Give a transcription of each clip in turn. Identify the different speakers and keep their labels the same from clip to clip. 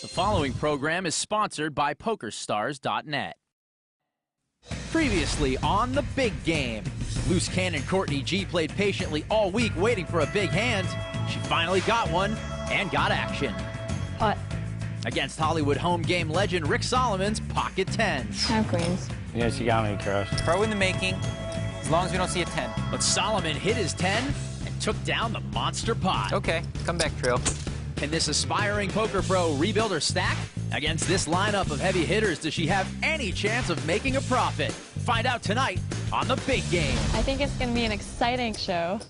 Speaker 1: The following program is sponsored by PokerStars.net. Previously on The Big Game, loose cannon Courtney G played patiently all week waiting for a big hand. She finally got one and got action.
Speaker 2: What?
Speaker 1: Against Hollywood home game legend Rick Solomon's pocket tens.
Speaker 2: I have queens.
Speaker 3: Yeah, she got me, Crush.
Speaker 4: Pro in the making, as long as we don't see a 10.
Speaker 1: But Solomon hit his 10 and took down the monster pot.
Speaker 4: Okay, come back, Trail.
Speaker 1: Can this aspiring poker pro rebuild her stack? Against this lineup of heavy hitters, does she have any chance of making a profit? Find out tonight on The Big Game.
Speaker 2: I think it's going to be an exciting show.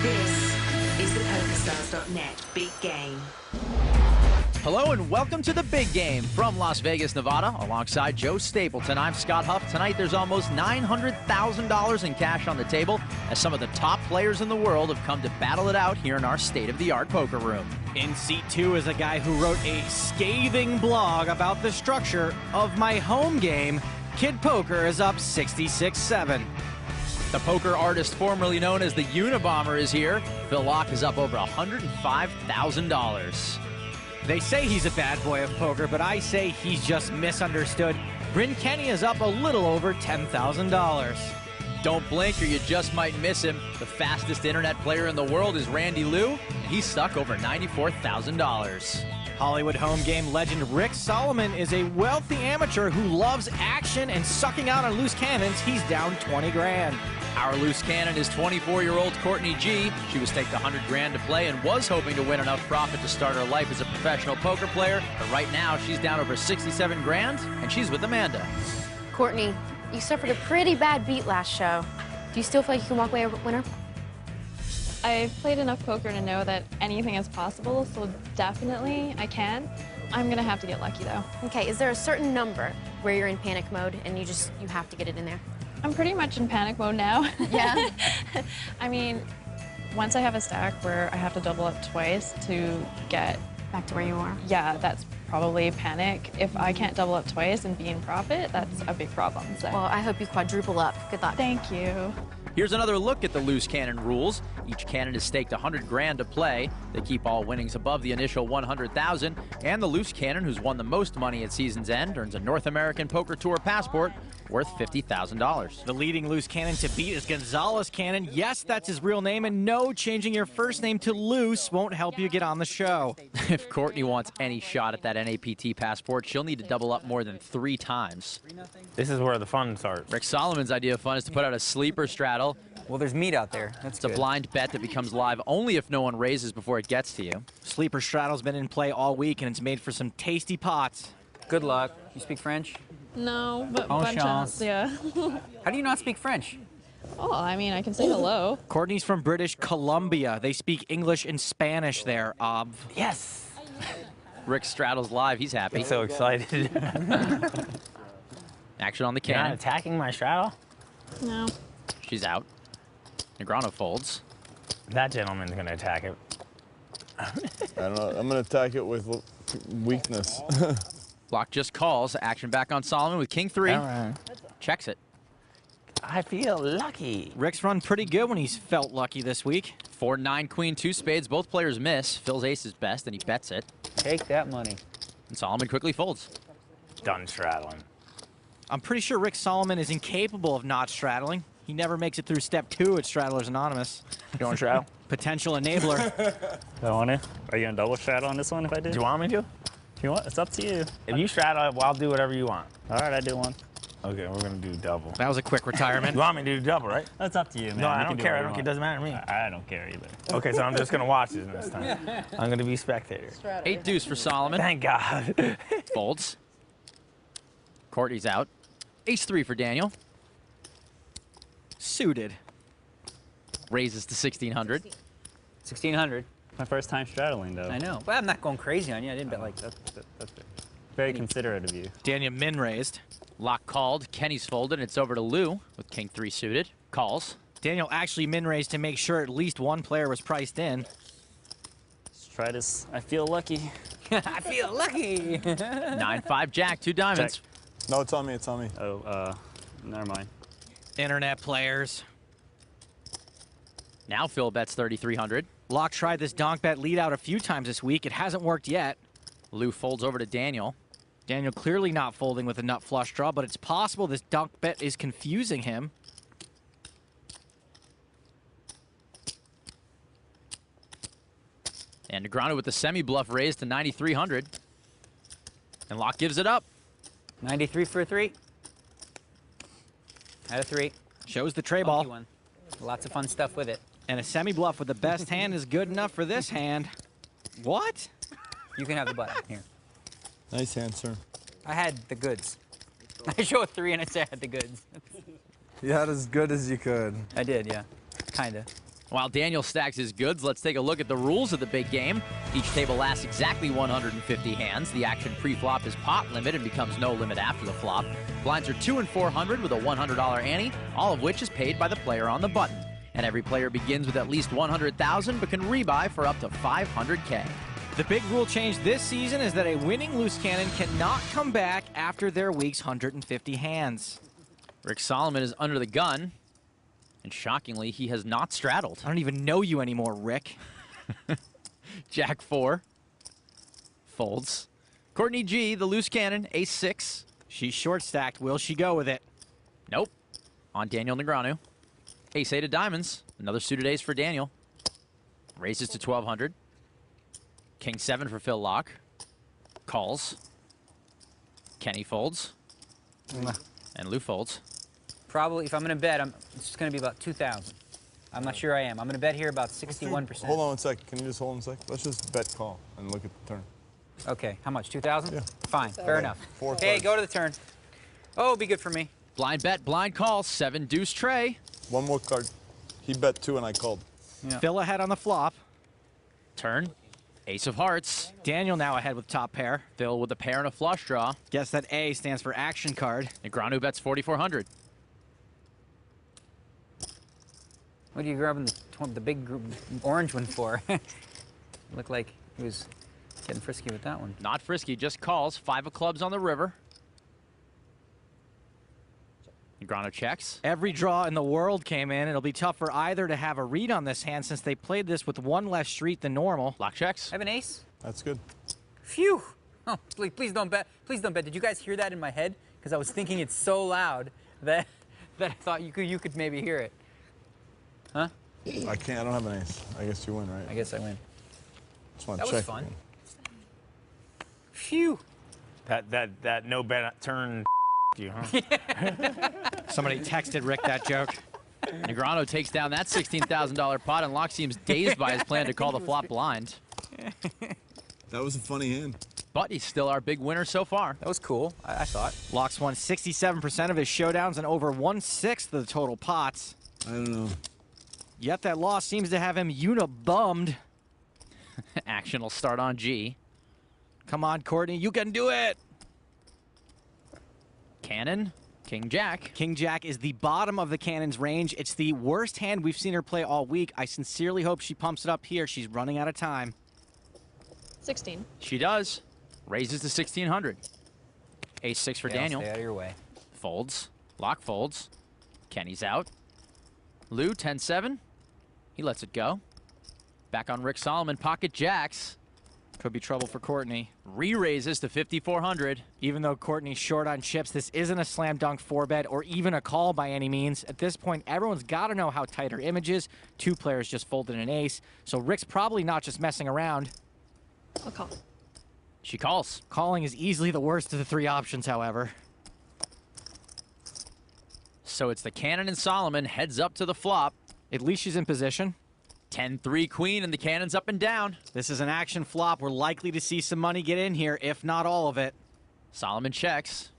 Speaker 5: This is the PokerStars.net Big Game.
Speaker 1: Hello and welcome to The Big Game from Las Vegas, Nevada, alongside Joe Stapleton. I'm Scott Huff. Tonight there's almost $900,000 in cash on the table as some of the top players in the world have come to battle it out here in our state-of-the-art poker room.
Speaker 6: In seat 2 is a guy who wrote a scathing blog about the structure of my home game. Kid Poker is up 66-7.
Speaker 1: The poker artist formerly known as the Unabomber is here. Phil Locke is up over $105,000.
Speaker 6: They say he's a bad boy of poker, but I say he's just misunderstood. Bryn Kenny is up a little over $10,000.
Speaker 1: Don't blink or you just might miss him. The fastest internet player in the world is Randy Liu. He's stuck over $94,000.
Speaker 6: Hollywood home game legend Rick Solomon is a wealthy amateur who loves action and sucking out on loose cannons. He's down 20 grand.
Speaker 1: Our loose cannon is 24-year-old Courtney G. She was staked 100 grand to play and was hoping to win enough profit to start her life as a professional poker player. But right now, she's down over 67 grand, and she's with Amanda.
Speaker 7: Courtney, you suffered a pretty bad beat last show. Do you still feel like you can walk away a winner?
Speaker 2: I've played enough poker to know that anything is possible, so definitely I can. I'm going to have to get lucky, though.
Speaker 7: Okay, is there a certain number where you're in panic mode and you have to get it in there?
Speaker 2: I'm pretty much in panic mode now.
Speaker 7: Yeah?
Speaker 2: I mean, once I have a stack where I have to double up twice to get...
Speaker 7: Back to where you are?
Speaker 2: Yeah, that's probably panic. If I can't double up twice and be in profit, that's a big problem. So.
Speaker 7: Well, I hope you quadruple up. Good luck.
Speaker 2: Thank you.
Speaker 1: Here's another look at the loose cannon rules. Each cannon is staked 100 grand to play. They keep all winnings above the initial 100,000. And the loose cannon who's won the most money at season's end earns a North American Poker Tour passport worth $50,000.
Speaker 6: The leading loose cannon to beat is Gonzalez Cannon. Yes, that's his real name, and no, changing your first name to Loose won't help you get on the show.
Speaker 1: If Courtney wants any shot at that NAPT passport, she'll need to double up more than 3 times.
Speaker 3: This is where the fun starts.
Speaker 1: Rick Solomon's idea of fun is to put out a sleeper straddle.
Speaker 4: Well, there's meat out there. That's
Speaker 1: It's a blind bet that becomes live only if no one raises before it gets to you.
Speaker 6: Sleeper Straddle's been in play all week, and it's made for some tasty pots.
Speaker 4: Good luck. You speak French?
Speaker 2: No, but
Speaker 4: Bon
Speaker 2: bunch
Speaker 4: chance.
Speaker 2: of, yeah.
Speaker 4: How do you not speak French?
Speaker 2: Oh, I mean, I can say hello.
Speaker 6: Courtney's from British Columbia. They speak English and Spanish there,
Speaker 3: Yes!
Speaker 1: Rick straddles live. He's happy.
Speaker 3: I'm so excited.
Speaker 1: Action on the
Speaker 3: You're not
Speaker 1: cannon.
Speaker 3: attacking my straddle?
Speaker 2: No.
Speaker 1: She's out. Negrano folds.
Speaker 3: That gentleman's going to attack it.
Speaker 8: I don't know. I'm going to attack it with weakness.
Speaker 1: Block just calls. Action back on Solomon with king 3.
Speaker 3: All right.
Speaker 1: Checks it.
Speaker 3: I feel lucky.
Speaker 6: Rick's run pretty good when he's felt lucky this week.
Speaker 1: 4, 9, queen, 2 spades. Both players miss. Phil's ace is best, and he bets it.
Speaker 4: Take that money.
Speaker 1: And Solomon quickly folds.
Speaker 3: Done straddling.
Speaker 6: I'm pretty sure Rick Solomon is incapable of not straddling. He never makes it through step 2 at Straddlers Anonymous.
Speaker 3: You want to straddle?
Speaker 6: Potential enabler.
Speaker 9: I want to. Are you gonna double straddle on this one if I do?
Speaker 3: Do you want me to?
Speaker 9: If you want, it's up to you.
Speaker 3: If you straddle, well, I'll do whatever you want.
Speaker 9: All right, I do one.
Speaker 3: Okay, we're going to do double.
Speaker 6: That was a quick retirement.
Speaker 3: You want me to do double, right?
Speaker 9: That's up to you, man.
Speaker 3: No, I
Speaker 9: You
Speaker 3: don't
Speaker 9: can do
Speaker 3: care.
Speaker 9: whatever
Speaker 3: It
Speaker 9: you
Speaker 3: doesn't matter to me.
Speaker 9: want. I don't care either.
Speaker 3: Okay, so I'm just going to watch this this time. I'm going to be spectator.
Speaker 1: 8 deuce for Solomon.
Speaker 3: Thank God.
Speaker 1: Folds. Courtney's out. Ace 3 for Daniel.
Speaker 6: Suited.
Speaker 1: Raises to 1,600.
Speaker 4: 1,600.
Speaker 9: My first time straddling, though.
Speaker 4: I know. But I'm not going crazy on you. I didn't bet like that.
Speaker 9: That's very considerate of you.
Speaker 6: Daniel min raised.
Speaker 1: Lock called. Kenny's folded. It's over to Lou with king 3 suited. Calls.
Speaker 6: Daniel actually min-raised to make sure at least one player was priced in.
Speaker 9: Let's try this. I feel lucky.
Speaker 4: I feel lucky.
Speaker 1: 9-5 jack, 2 diamonds.
Speaker 9: Check.
Speaker 8: No, it's on me. It's on me.
Speaker 9: Oh, never mind.
Speaker 6: Internet players.
Speaker 1: Now Phil bets 3,300.
Speaker 6: Locke tried this donk bet lead out a few times this week. It hasn't worked yet.
Speaker 1: Lou folds over to Daniel.
Speaker 6: Daniel clearly not folding with a nut flush draw, but it's possible this donk bet is confusing him.
Speaker 1: And Negrano with the semi-bluff raised to 9,300. And Locke gives it up.
Speaker 4: 93 for a 3. Out of 3.
Speaker 6: Shows the tray
Speaker 4: Funky
Speaker 6: ball.
Speaker 4: one. Lots of fun stuff with it.
Speaker 6: And a semi-bluff with the best hand is good enough for this hand. What?
Speaker 4: You can have the button here.
Speaker 8: Nice hand, sir.
Speaker 4: I had the goods. I show a 3 and I say I had the goods.
Speaker 3: You had as good as you could.
Speaker 4: I did, yeah. Kinda.
Speaker 1: While Daniel stacks his goods, let's take a look at the rules of the big game. Each table lasts exactly 150 hands. The action pre-flop is pot limit and becomes no limit after the flop. Blinds are 2 and 400 with a $100 ante, all of which is paid by the player on the button. And every player begins with at least 100,000 but can rebuy for up to 500K.
Speaker 6: The big rule change this season is that a winning loose cannon cannot come back after their week's 150 hands.
Speaker 1: Rick Solomon is under the gun. And shockingly, he has not straddled.
Speaker 6: I don't even know you anymore, Rick.
Speaker 1: Jack 4. Folds. Courtney G, the loose cannon, ace 6.
Speaker 6: She's short stacked. Will she go with it?
Speaker 1: Nope. On Daniel Negrano. Ace 8 of diamonds. Another suited ace for Daniel. Raises to 1,200. King 7 for Phil Locke. Calls. Kenny folds. And Lou folds.
Speaker 4: Probably, if I'm going to bet, it's just going to be about 2,000. I'm not sure I am. I'm going to bet here about 61%.
Speaker 8: Hold on 1 second. Can you just hold on 1 second? Let's just bet call and look at the turn.
Speaker 4: Okay, how much? 2,000?
Speaker 8: Yeah.
Speaker 4: Fine, fair enough.
Speaker 8: 4
Speaker 4: Hey,
Speaker 8: cards.
Speaker 4: go to the turn. Oh, be good for me.
Speaker 1: Blind bet, blind call. 7 deuce tray.
Speaker 8: 1 more card. He bet 2 and I called.
Speaker 4: Yeah.
Speaker 6: Phil ahead on the flop.
Speaker 1: Turn. Ace of hearts.
Speaker 6: Daniel now ahead with top pair.
Speaker 1: Phil with a pair and a flush draw.
Speaker 6: Guess that A stands for action card.
Speaker 1: Negrano bets 4,400.
Speaker 4: What are you grabbing the big orange one for? Looked like he was getting frisky with that one.
Speaker 1: Not frisky, just calls. 5 of clubs on the river. Negrano checks.
Speaker 6: Every draw in the world came in. It'll be tough for either to have a read on this hand since they played this with 1 less street than normal.
Speaker 1: Lock checks.
Speaker 4: I have an ace.
Speaker 8: That's good.
Speaker 4: Phew. Oh, please don't bet. Please don't bet. Did you guys hear that in my head? Because I was thinking it's so loud that I thought you could maybe hear it. Huh?
Speaker 8: I can't. I don't have an ace. I guess you win, right?
Speaker 4: I guess I win.
Speaker 8: Just want
Speaker 4: That
Speaker 8: to
Speaker 4: was
Speaker 8: check.
Speaker 4: fun.
Speaker 8: again.
Speaker 4: Phew.
Speaker 3: That no bet turn you, huh?
Speaker 6: Somebody texted Rick that joke.
Speaker 1: Negrano takes down that $16,000 pot, and Locke seems dazed by his plan to call the flop blind.
Speaker 8: That was a funny hand.
Speaker 1: But he's still our big winner so far.
Speaker 4: That was cool, I thought.
Speaker 6: Locke's won 67% of his showdowns and over 1/6 of the total pots.
Speaker 8: I don't know.
Speaker 6: Yet that loss seems to have him unibummed.
Speaker 1: Action will start on G.
Speaker 6: Come on, Courtney, you can do it!
Speaker 1: Cannon, King Jack.
Speaker 6: King Jack is the bottom of the cannon's range. It's the worst hand we've seen her play all week. I sincerely hope she pumps it up here. She's running out of time.
Speaker 2: 16.
Speaker 1: She does. Raises to 1,600. Ace 6 for
Speaker 4: Yeah, I'll
Speaker 1: Daniel.
Speaker 4: stay out of your way.
Speaker 1: Folds. Locke folds. Kenny's out. Lou, 10-7. He lets it go. Back on Rick Solomon. Pocket jacks.
Speaker 6: Could be trouble for Courtney.
Speaker 1: Re-raises to 5,400.
Speaker 6: Even though Courtney's short on chips, this isn't a slam dunk 4-bet or even a call by any means. At this point, everyone's got to know how tight her image is. 2 players just folded an ace, so Rick's probably not just messing around.
Speaker 2: I'll call.
Speaker 1: She calls.
Speaker 6: Calling is easily the worst of the 3 options, however.
Speaker 1: So it's the Cannon and Solomon. Heads up to the flop.
Speaker 6: At least she's in position.
Speaker 1: 10-3 queen, and the Cannon's up and down.
Speaker 6: This is an action flop. We're likely to see some money get in here, if not all of it.
Speaker 1: Solomon checks.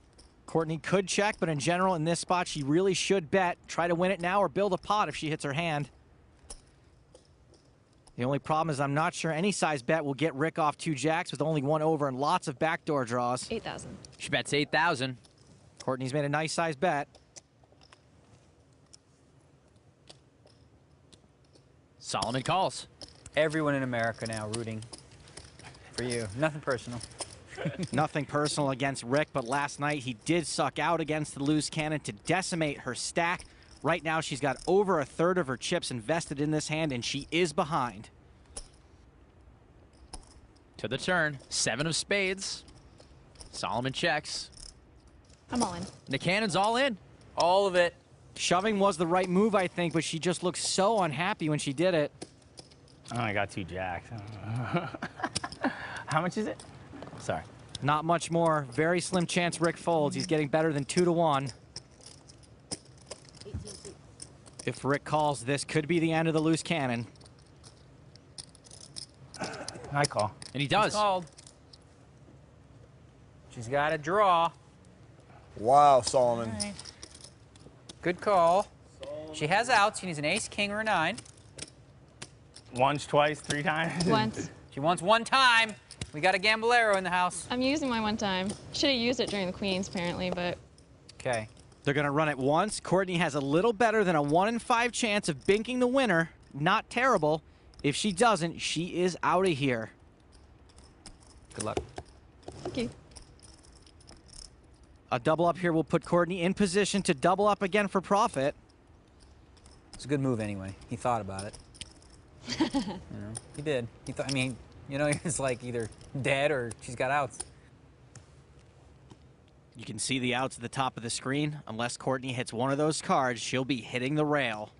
Speaker 6: Courtney could check, but in general, in this spot, she really should bet. Try to win it now or build a pot if she hits her hand. The only problem is I'm not sure any size bet will get Rick off 2 jacks with only 1 over and lots of backdoor draws.
Speaker 2: 8,000.
Speaker 1: She bets 8,000.
Speaker 6: Courtney's made a nice size bet.
Speaker 1: Solomon calls.
Speaker 4: Everyone in America now rooting for you. Nothing personal.
Speaker 6: Nothing personal against Rick, but last night he did suck out against the loose cannon to decimate her stack. Right now she's got over a third of her chips invested in this hand, and she is behind.
Speaker 1: To the turn, 7 of spades. Solomon checks.
Speaker 2: I'm all in.
Speaker 1: The cannon's all in.
Speaker 4: All of it.
Speaker 6: Shoving was the right move, I think, but she just looked so unhappy when she did it.
Speaker 3: Oh, I got 2 jacks. How much is it? Sorry.
Speaker 6: Not much more. Very slim chance Rick folds. He's getting better than 2 to 1. If Rick calls, this could be the end of the loose cannon.
Speaker 3: I call.
Speaker 1: And he does.
Speaker 4: He's called. She's got a draw.
Speaker 8: Wow, Solomon.
Speaker 4: All right. Good call. She has outs. She needs an ace, king, or a 9.
Speaker 3: Once, twice, 3 times?
Speaker 2: Once.
Speaker 4: She wants 1 time. We got a gambolero in the house.
Speaker 2: I'm using my 1 time. Should have used it during the queens, apparently, but...
Speaker 4: Okay.
Speaker 6: They're going to run it once. Courtney has a little better than a 1 in 5 chance of binking the winner. Not terrible. If she doesn't, she is out of here.
Speaker 4: Good luck.
Speaker 2: Thank you.
Speaker 6: A double up here will put Courtney in position to double up again for profit.
Speaker 4: It's a good move anyway. He thought about it. You know, he did. He thought. I mean, you know, it's like either dead or she's got outs.
Speaker 6: You can see the outs at the top of the screen. Unless Courtney hits one of those cards, she'll be hitting the rail.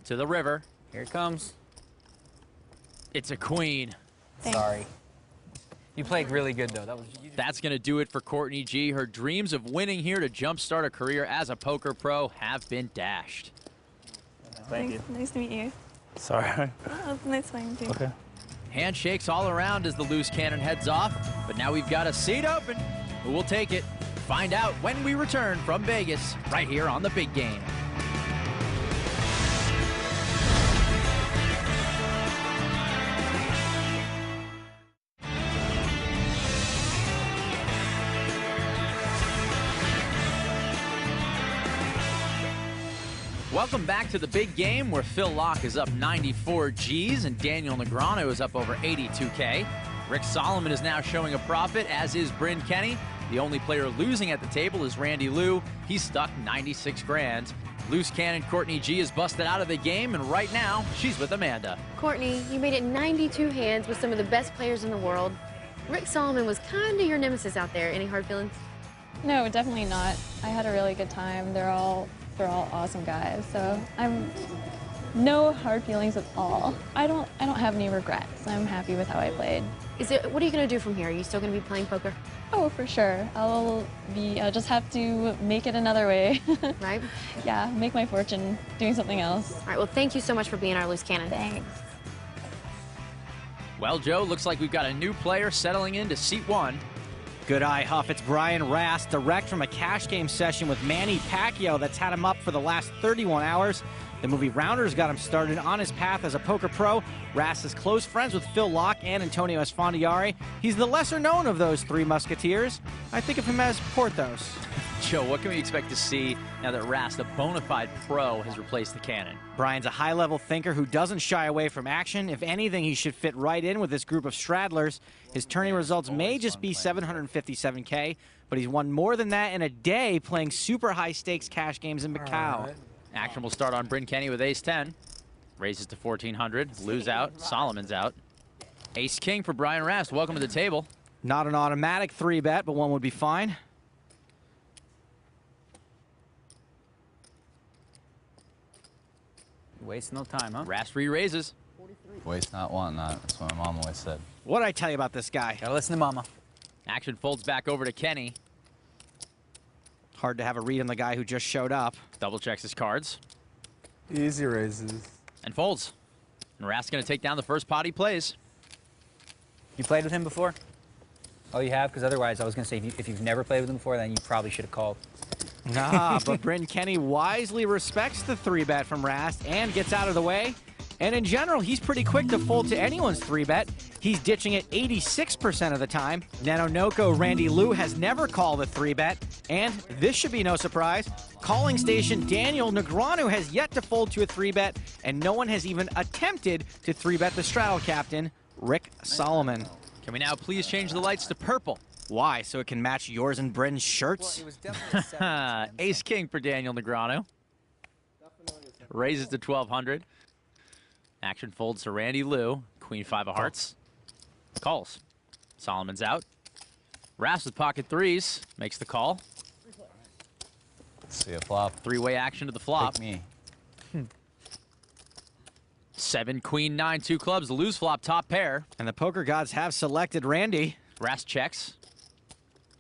Speaker 1: To the river.
Speaker 4: Here it comes.
Speaker 1: It's a queen.
Speaker 2: Thanks.
Speaker 4: Sorry. You played really good though.
Speaker 1: That's going to do it for Courtney G. Her dreams of winning here to jumpstart a career as a poker pro have been dashed.
Speaker 3: Thank you.
Speaker 2: Nice to meet you.
Speaker 3: Sorry.
Speaker 2: Oh, nice playing too.
Speaker 3: Okay.
Speaker 1: Handshakes all around as the loose cannon heads off, but now we've got a seat open. Who will take it? Find out when we return from Vegas, right here on The Big Game. Welcome back to The Big Game, where Phil Locke is up 94 Gs and Daniel Negreanu is up over 82K. Rick Solomon is now showing a profit, as is Bryn Kenny. The only player losing at the table is Randy Liu. He's stuck 96 grand. Loose cannon Courtney G is busted out of the game, and right now, she's with Amanda.
Speaker 7: Courtney, you made it 92 hands with some of the best players in the world. Rick Solomon was kind of your nemesis out there. Any hard feelings?
Speaker 2: No, definitely not. I had a really good time. They're all awesome guys, so I'm no hard feelings at all. I don't have any regrets. I'm happy with how I played.
Speaker 7: What are you gonna do from here? Are you still gonna be playing poker?
Speaker 2: Oh, for sure. I'll just have to make it another way.
Speaker 7: Right?
Speaker 2: Yeah, make my fortune doing something else.
Speaker 7: All right, well, thank you so much for being our loose cannon.
Speaker 2: Thanks.
Speaker 1: Well, Joe, looks like we've got a new player settling into seat 1.
Speaker 6: Good eye, Huff. It's Brian Rast, direct from a cash game session with Manny Pacquiao that's had him up for the last 31 hours. The movie Rounders got him started on his path as a poker pro. Rast is close friends with Phil Locke and Antonio Esfandiari. He's the lesser known of those 3 musketeers. I think of him as Porthos.
Speaker 1: Joe, what can we expect to see now that Rast, a bona fide pro, has replaced the cannon?
Speaker 6: Brian's a high-level thinker who doesn't shy away from action. If anything, he should fit right in with this group of straddlers. His tourney results may just be 757K, but he's won more than that in a day playing super high-stakes cash games in Macau.
Speaker 1: Action will start on Bryn Kenny with ace-10. Raises to 1,400. Lou's out. Solomon's out. Ace-king for Brian Rast. Welcome to the table.
Speaker 6: Not an automatic 3-bet, but one would be fine.
Speaker 4: Waste no time, huh?
Speaker 1: Rast re-raises.
Speaker 10: Waste not, want not. That's what my mom always said.
Speaker 6: What'd I tell you about this guy?
Speaker 4: Gotta listen to mama.
Speaker 1: Action folds back over to Kenny.
Speaker 6: Hard to have a read on the guy who just showed up.
Speaker 1: Double checks his cards.
Speaker 8: Easy raises.
Speaker 1: And folds. And Rast's going to take down the first pot he plays.
Speaker 4: You played with him before? Oh, you have? Because otherwise, I was going to say, if you've never played with him before, then you probably should have called.
Speaker 6: Nah, but Bryn Kenny wisely respects the 3-bet from Rast and gets out of the way. And in general, he's pretty quick to fold to anyone's 3-bet. He's ditching it 86% of the time. Nanonoko Randy Liu has never called a 3-bet. And this should be no surprise. Calling station Daniel Negreanu has yet to fold to a 3-bet, and no one has even attempted to 3-bet the straddle captain, Rick Solomon.
Speaker 1: Can we now please change the lights to purple?
Speaker 6: Why? So it can match yours and Bryn's shirts?
Speaker 4: Well, it was definitely
Speaker 1: Ace-king for Daniel Negreanu. Raises to 1,200. Action folds to Randy Liu. Queen 5 of hearts. Calls. Solomon's out. Raps with pocket threes. Makes the call.
Speaker 10: See a flop.
Speaker 1: Three-way action to the flop.
Speaker 10: Pick me.
Speaker 1: 7, Queen 9, 2 clubs. Lose flop, top pair.
Speaker 6: And the poker gods have selected Randy.
Speaker 1: Ras checks.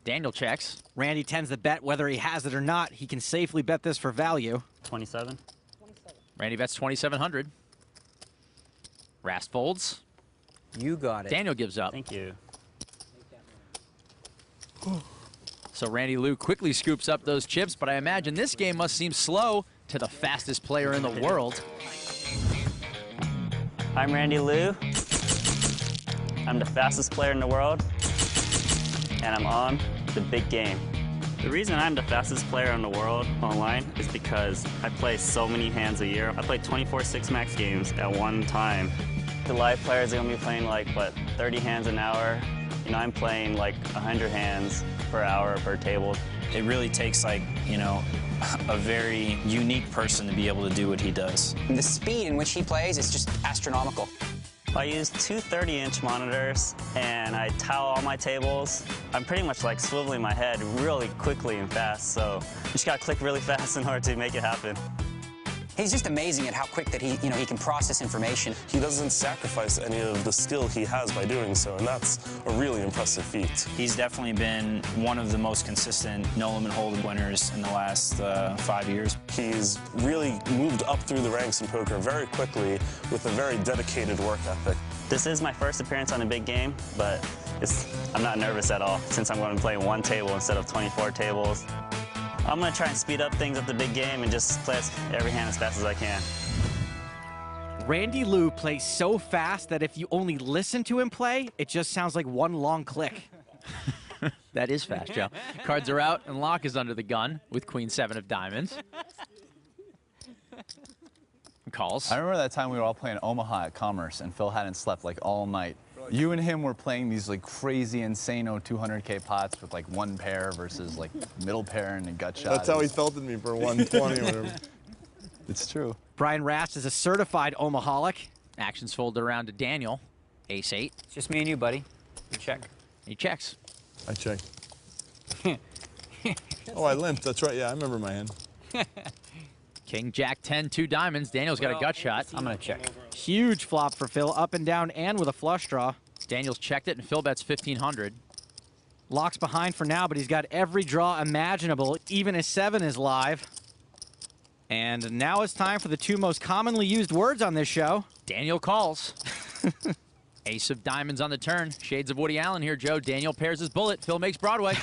Speaker 1: Daniel checks.
Speaker 6: Randy tends to bet whether he has it or not. He can safely bet this for value.
Speaker 9: 27.
Speaker 1: Randy bets 2,700. Rast folds.
Speaker 4: You got it.
Speaker 1: Daniel gives up.
Speaker 9: Thank you.
Speaker 1: So Randy Liu quickly scoops up those chips, but I imagine this game must seem slow to the fastest player in the world.
Speaker 9: I'm Randy Liu. I'm the fastest player in the world, and I'm on the big game. The reason I'm the fastest player in the world online is because I play so many hands a year. I play 24 6-max games at one time. The live players are gonna be playing like, what, 30 hands an hour? You know, I'm playing like 100 hands per hour per table.
Speaker 11: It really takes like, you know, a very unique person to be able to do what he does.
Speaker 12: The speed in which he plays is just astronomical.
Speaker 9: I use two 30-inch monitors, and I tile all my tables. I'm pretty much like swiveling my head really quickly and fast, so you just gotta click really fast in order to make it happen.
Speaker 12: He's just amazing at how quick that he can process information.
Speaker 13: He doesn't sacrifice any of the skill he has by doing so, and that's a really impressive feat.
Speaker 11: He's definitely been one of the most consistent no-limit hold'em winners in the last 5 years.
Speaker 13: He's really moved up through the ranks in poker very quickly with a very dedicated work ethic.
Speaker 9: This is my first appearance on a big game, but I'm not nervous at all since I'm going to play one table instead of 24 tables. I'm going to try and speed up things at the big game and just play every hand as fast as I can.
Speaker 6: Randy Liu plays so fast that if you only listen to him play, it just sounds like one long click.
Speaker 1: That is fast, Joe. Cards are out, and Locke is under the gun with Queen 7 of diamonds. Calls.
Speaker 10: I remember that time we were all playing Omaha at Commerce, and Phil hadn't slept like all night. You and him were playing these like crazy, insane 200K pots with like one pair versus like middle pair and a gut shot.
Speaker 8: That's how he felted me for 120 or whatever.
Speaker 10: It's true.
Speaker 6: Brian Rast is a certified Omaholic.
Speaker 1: Actions folded around to Daniel. Ace 8.
Speaker 4: It's just me and you, buddy. You check.
Speaker 1: He checks.
Speaker 8: I check. Oh, I limped. That's right. Yeah, I remember my hand.
Speaker 1: King, Jack 10, 2 diamonds. Daniel's got a gut shot.
Speaker 4: I'm going to check.
Speaker 6: Huge flop for Phil, up and down and with a flush draw.
Speaker 1: Daniel's checked it, and Phil bets 1,500.
Speaker 6: Locke's behind for now, but he's got every draw imaginable. Even his 7 is live. And now it's time for the two most commonly used words on this show.
Speaker 1: Daniel calls. Ace of diamonds on the turn. Shades of Woody Allen here, Joe. Daniel pairs his bullet. Phil makes Broadway.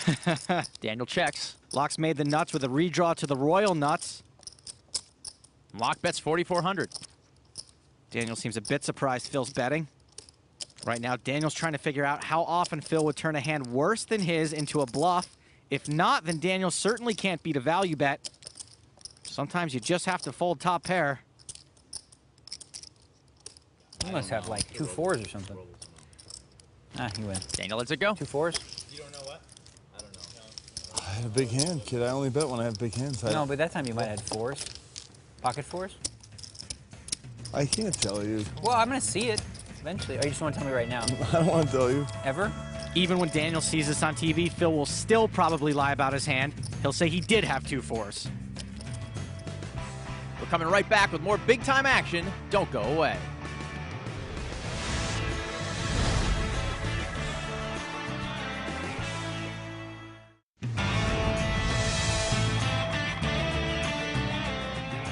Speaker 1: Daniel checks.
Speaker 6: Locke's made the nuts with a redraw to the royal nuts.
Speaker 1: Locke bets 4,400.
Speaker 6: Daniel seems a bit surprised Phil's betting. Right now, Daniel's trying to figure out how often Phil would turn a hand worse than his into a bluff. If not, then Daniel certainly can't beat a value bet. Sometimes you just have to fold top pair.
Speaker 4: You must have like 2 4s or something. Ah, you win.
Speaker 1: Daniel lets it go.
Speaker 4: 2 4s?
Speaker 14: You don't know what? I don't know.
Speaker 8: I had a big hand, kid. I only bet when I have big hands.
Speaker 4: No, but that time you might have had 4s. Pocket 4s?
Speaker 8: I can't tell you.
Speaker 4: Well, I'm going to see it eventually. Or you just want to tell me right now?
Speaker 8: I don't want to tell you.
Speaker 4: Ever?
Speaker 6: Even when Daniel sees this on TV, Phil will still probably lie about his hand. He'll say he did have 2 4s.
Speaker 1: We're coming right back with more big-time action. Don't go away.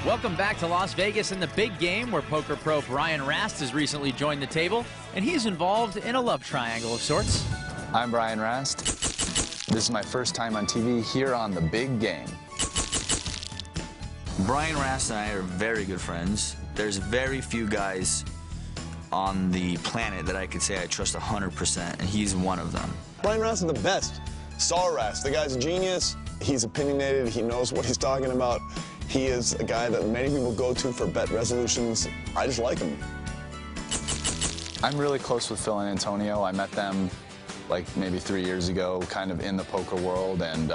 Speaker 1: Welcome back to Las Vegas in the big game, where poker pro Brian Rast has recently joined the table, and he's involved in a love triangle of sorts.
Speaker 10: I'm Brian Rast. This is my first time on TV here on the big game.
Speaker 15: Brian Rast and I are very good friends. There's very few guys on the planet that I could say I trust 100%, and he's one of them.
Speaker 8: Brian Rast is the best. Saw Rast, the guy's a genius. He's opinionated. He knows what he's talking about. He is a guy that many people go to for bet resolutions. I just like him.
Speaker 10: I'm really close with Phil and Antonio. I met them like maybe 3 years ago, kind of in the poker world, and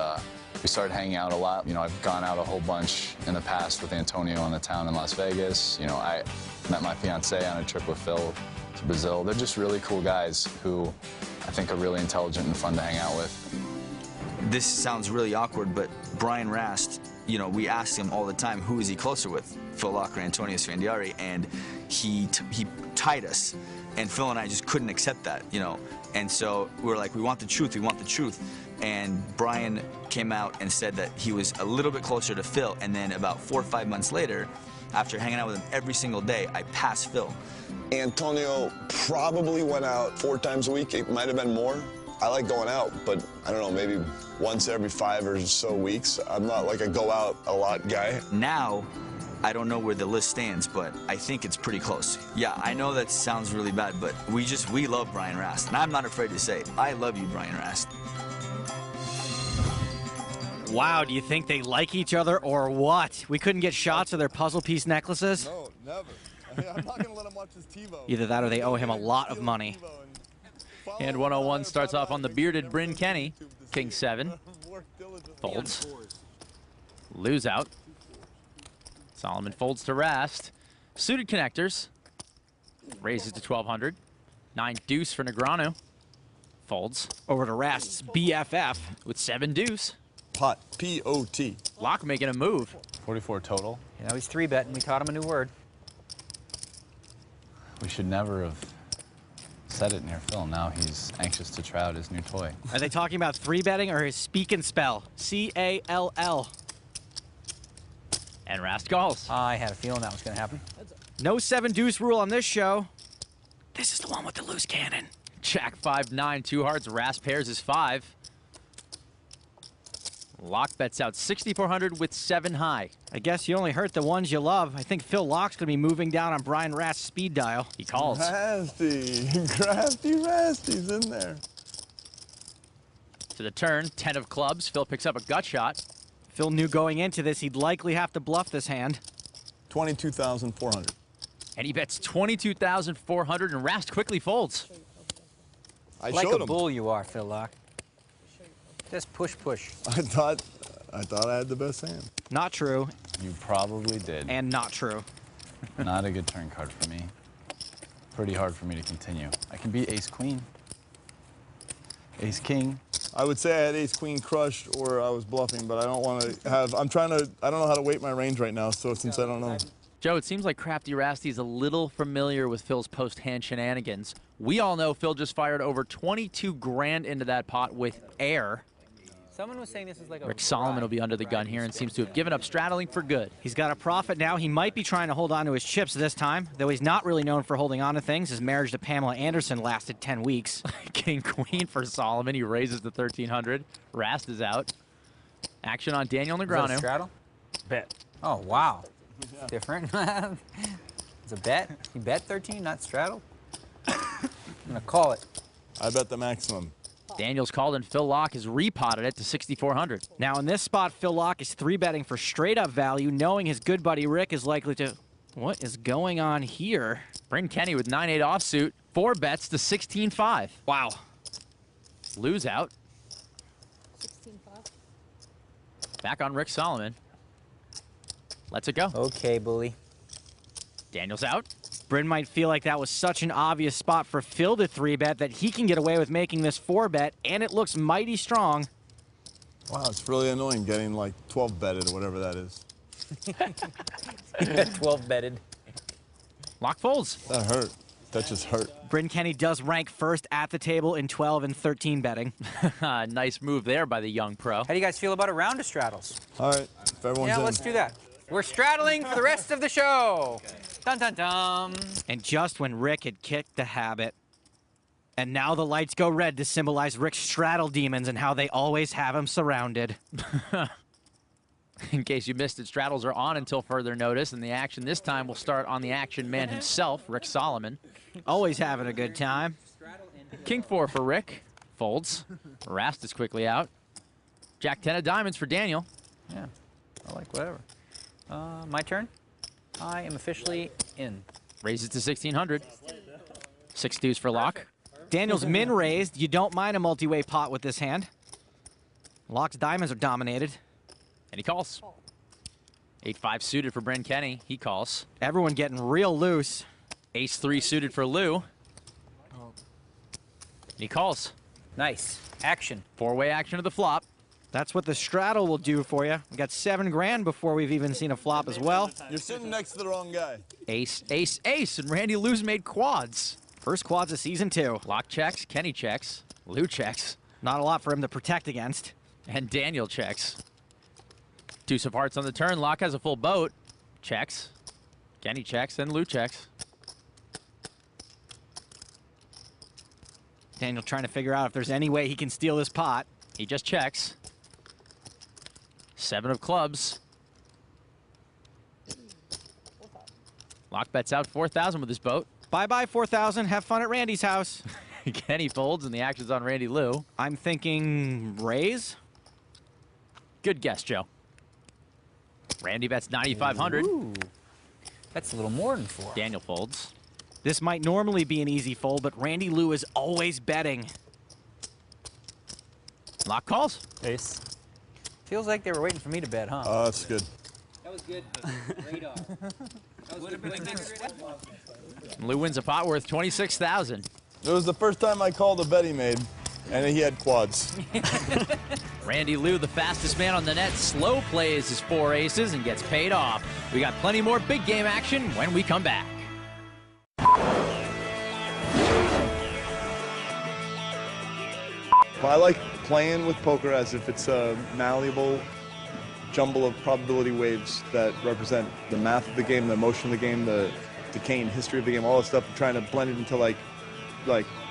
Speaker 10: we started hanging out a lot. You know, I've gone out a whole bunch in the past with Antonio in the town in Las Vegas. You know, I met my fiance on a trip with Phil to Brazil. They're just really cool guys who I think are really intelligent and fun to hang out with.
Speaker 15: This sounds really awkward, but Brian Rast, you know, we asked him all the time, who is he closer with, Phil Laak or Antonio Sfandiari, and he tied us. And Phil and I just couldn't accept that, you know. And so we were like, we want the truth, we want the truth. And Brian came out and said that he was a little bit closer to Phil. And then about 4 or 5 months later, after hanging out with him every single day, I passed Phil.
Speaker 8: Antonio probably went out 4 times a week. It might have been more. I like going out, but I don't know, maybe once every 5 or so weeks. I'm not like a go out a lot guy.
Speaker 15: Now, I don't know where the list stands, but I think it's pretty close. Yeah, I know that sounds really bad, but we love Brian Rast, and I'm not afraid to say it. I love you, Brian Rast.
Speaker 6: Wow, do you think they like each other or what? We couldn't get shots of their puzzle piece necklaces?
Speaker 8: No, never. I'm not going to let him watch his TiVo.
Speaker 6: Either that or they owe him a lot of money.
Speaker 1: Hand 101 starts off on the bearded Bryn Kenny. King 7. Folds. Lose out. Solomon folds to Rast. Suited connectors. Raises to 1200. 9 deuce for Negreanu. Folds.
Speaker 6: Over to Rast's BFF
Speaker 1: with 7 deuce.
Speaker 8: Pot. P-O-T.
Speaker 1: Laak making a move.
Speaker 10: 44 total.
Speaker 4: You know, he's 3-betting. We taught him a new word.
Speaker 10: We should never have said it near Phil. Now he's anxious to try out his new toy.
Speaker 6: Are they talking about 3-betting or his speak and spell? C-A-L-L.
Speaker 1: And Rast calls.
Speaker 4: I had a feeling that was going to happen.
Speaker 6: No 7 deuce rule on this show. This is the one with the loose cannon.
Speaker 1: Jack 5-9, 2 hearts. Rast pairs is 5. Laak bets out 6,400 with 7 high.
Speaker 6: I guess you only hurt the ones you love. I think Phil Laak's going to be moving down on Brian Rast's speed dial.
Speaker 1: He calls.
Speaker 8: Rasty. Crafty Rasty's in there.
Speaker 1: To the turn, 10 of clubs. Phil picks up a gut shot.
Speaker 6: Phil knew going into this he'd likely have to bluff this hand.
Speaker 8: 22,400.
Speaker 1: And he bets 22,400, and Rast quickly folds.
Speaker 8: I
Speaker 4: like
Speaker 8: showed
Speaker 4: a
Speaker 8: him.
Speaker 4: bull you are, Phil Laak. Just push, push.
Speaker 8: I thought I had the best hand.
Speaker 6: Not true.
Speaker 10: You probably did.
Speaker 6: And not true.
Speaker 10: Not a good turn card for me. Pretty hard for me to continue. I can beat ace-queen. Ace-king.
Speaker 8: I would say I had ace-queen crushed or I was bluffing, but I don't want to have, I don't know how to weight my range right now, so since I don't know.
Speaker 1: Joe, it seems like Crafty Rasty's a little familiar with Phil's post-hand shenanigans. We all know Phil just fired over 22 grand into that pot with air.
Speaker 4: Someone was saying this is like a
Speaker 1: Rick Solomon will be under the gun here and seems to have given up straddling for good.
Speaker 6: He's got a profit now. He might be trying to hold on to his chips this time, though he's not really known for holding on to things. His marriage to Pamela Anderson lasted 10 weeks.
Speaker 1: King Queen for Solomon. He raises to 1,300. Rast is out. Action on Daniel Negreanu.
Speaker 4: Is that a straddle? Bet. Oh, wow. Yeah. Different. It's a bet. He bet 13, not straddle. I'm going to call it.
Speaker 8: I bet the maximum.
Speaker 1: Daniel's called, and Phil Laak has repotted it to 6,400.
Speaker 6: Now, in this spot, Phil Laak is 3-betting for straight-up value, knowing his good buddy Rick is likely to... What is going on here?
Speaker 1: Bryn Kenny with 9-8 offsuit. 4 bets to 16-5.
Speaker 6: Wow.
Speaker 1: Lose out. 16-5. Back on Rick Solomon. Lets it go.
Speaker 4: Okay, bully.
Speaker 1: Daniel's out.
Speaker 6: Bryn might feel like that was such an obvious spot for Phil to 3-bet that he can get away with making this 4-bet, and it looks mighty strong.
Speaker 8: Wow, it's really annoying getting like 12 betted or whatever that is.
Speaker 4: 12 betted.
Speaker 1: Laak folds.
Speaker 8: That hurt. That just hurt.
Speaker 6: Bryn Kenny does rank first at the table in 12 and 13 betting.
Speaker 1: Nice move there by the young pro.
Speaker 4: How do you guys feel about a round of straddles?
Speaker 8: All right, if everyone's in.
Speaker 4: Let's do that. We're straddling for the rest of the show. Dun, dun, dun.
Speaker 6: And just when Rick had kicked the habit. And now the lights go red to symbolize Rick's straddle demons and how they always have him surrounded.
Speaker 1: In case you missed it, straddles are on until further notice, and the action this time will start on the action man himself, Rick Solomon.
Speaker 6: Always having a good time.
Speaker 1: King 4 for Rick. Folds. Rast is quickly out. Jack 10 of diamonds for Daniel.
Speaker 4: Yeah, I like whatever. My turn. I am officially in.
Speaker 1: Raises to 1,600. 6 deuce for Locke.
Speaker 6: Daniel's min raised. You don't mind a multi-way pot with this hand. Locke's diamonds are dominated.
Speaker 1: And he calls. 8-5 suited for Bryn Kenny. He calls.
Speaker 6: Everyone getting real loose.
Speaker 1: Ace 3 suited for Lou. And he calls.
Speaker 4: Nice. Action.
Speaker 1: 4-way action of the flop.
Speaker 6: That's what the straddle will do for you. We got $7 grand before we've even seen a flop as well.
Speaker 8: You're sitting next to the wrong guy.
Speaker 1: Ace, ace, ace, and Randy Lou's made quads.
Speaker 6: First quads of season 2.
Speaker 1: Locke checks, Kenny checks, Lou checks.
Speaker 6: Not a lot for him to protect against.
Speaker 1: And Daniel checks. Deuce of hearts on the turn. Locke has a full boat. Checks. Kenny checks, and Lou checks.
Speaker 6: Daniel trying to figure out if there's any way he can steal this pot.
Speaker 1: He just checks. 7 of clubs. Locke bets out 4,000 with his boat.
Speaker 6: Bye-bye 4,000. Have fun at Randy's house.
Speaker 1: Kenny folds, and the action's on Randy Lou.
Speaker 6: I'm thinking raise.
Speaker 1: Good guess, Joe. Randy bets 9,500.
Speaker 4: Ooh. That's a little more than 4.
Speaker 1: Daniel folds.
Speaker 6: This might normally be an easy fold, but Randy Lou is always betting.
Speaker 1: Locke calls.
Speaker 4: Ace. Feels like they were waiting for me to bet, huh?
Speaker 8: Oh, that's good.
Speaker 14: That was good. Radar. That was good.
Speaker 1: Lou wins a pot worth 26,000.
Speaker 8: It was the first time I called a bet he made, and he had quads.
Speaker 1: Randy Lou, the fastest man on the net, slow plays his 4 aces and gets paid off. We got plenty more big game action when we come back.
Speaker 8: Well, I like playing with poker as if it's a malleable jumble of probability waves that represent the math of the game, the emotion of the game, the decaying history of the game, all that stuff, trying to blend it into like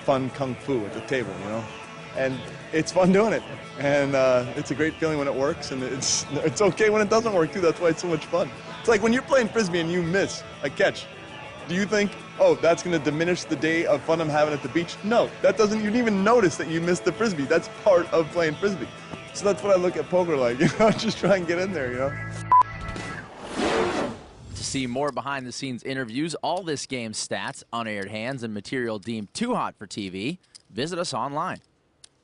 Speaker 8: fun kung fu at the table, you know? And it's fun doing it. And it's a great feeling when it works, and it's okay when it doesn't work too. That's why it's so much fun. It's like when you're playing Frisbee and you miss a catch. Do you think, oh, that's going to diminish the day of fun I'm having at the beach? No, that doesn't. You didn't even notice that you missed the Frisbee. That's part of playing Frisbee. So that's what I look at poker like, you know, just try and get in there, you know.
Speaker 1: To see more behind-the-scenes interviews, all this game's stats, unaired hands, and material deemed too hot for TV, visit us online.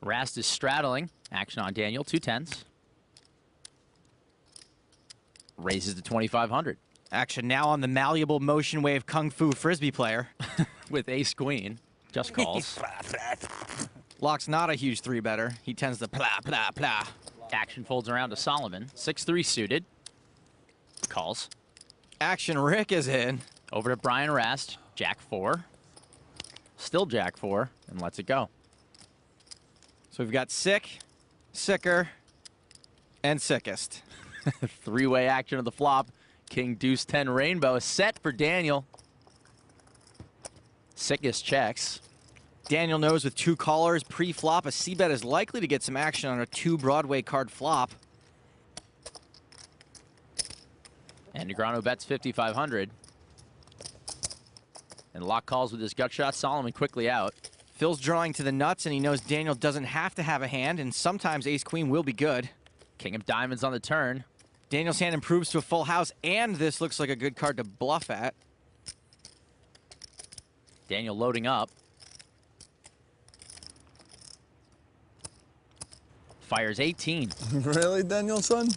Speaker 1: Rast is straddling. Action on Daniel, 2 10s. Raises to 2,500.
Speaker 6: Action now on the malleable motion wave kung fu Frisbee player.
Speaker 1: With ace queen. Just calls.
Speaker 6: Locke's not a huge 3-better. He tends to plah, plah, plah.
Speaker 1: Action folds around to Solomon. 6-3 suited. Calls.
Speaker 6: Action Rick is in.
Speaker 1: Over to Brian Rast. Jack 4. Still Jack 4. And lets it go.
Speaker 6: So we've got sick, sicker, and sickest.
Speaker 1: 3-way action of the flop. King Deuce 10 rainbow set for Daniel. Sickest checks.
Speaker 6: Daniel knows with 2 callers pre-flop, a C-bet is likely to get some action on a 2 Broadway card flop.
Speaker 1: And Negrano bets 5,500. And Locke calls with his gut shot. Solomon quickly out.
Speaker 6: Phil's drawing to the nuts, and he knows Daniel doesn't have to have a hand, and sometimes ace-queen will be good.
Speaker 1: King of diamonds on the turn.
Speaker 6: Daniel's hand improves to a full house, and this looks like a good card to bluff at.
Speaker 1: Daniel loading up. Fires 18.
Speaker 8: Really, Daniel-son?